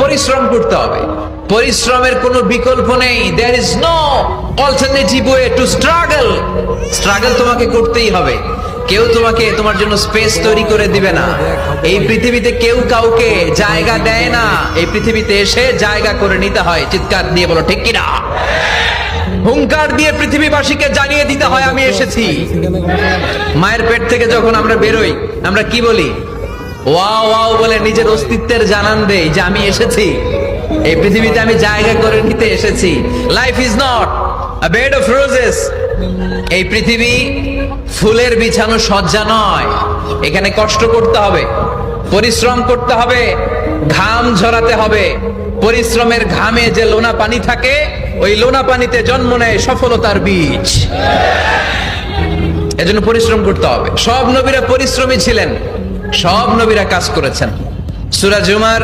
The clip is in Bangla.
পরিশ্রম করতে হবে, পরিশ্রমের কোনো বিকল্প নেই। There is no alternative way to struggle. Struggle তোমাকে করতেই হবে। কেউ তোমাকে তোমার জন্য স্পেস তৈরি করে দিবে না। এই পৃথিবীতে কেউ কাউকে জায়গা দেয় না, এই পৃথিবীতে এসে জায়গা করে নিতে হয়। চিৎকার দিয়ে বলো ঠিক কিনা। হুঙ্কার দিয়ে পৃথিবীবাসীকে জানিয়ে দিতে হয় আমি এসেছি। মায়ের পেট থেকে যখন আমরা বেরোই, আমরা কি বলি? ওয়াও ওয়াও বলে নিজের অস্তিত্বের জানান দেই যে আমি এসেছি, এই পৃথিবীতে আমি জায়গা করে নিতে এসেছি। Life is not a bed of roses. এই পৃথিবী ফুলের বিছানো সজ্জা নয়। এখানে কষ্ট করতে হবে, পরিশ্রম করতে হবে, ঘাম ঝরাতে হবে। পরিশ্রমের ঘামে যে লোনা পানি থাকে, ওই লোনা পানিতে জন্ম নেয় সফলতার বীজ। এজন্য পরিশ্রম করতে হবে। সব নবীরা পরিশ্রমী ছিলেন, সব নবীরা কাজ করেছেন। সূরা জুমার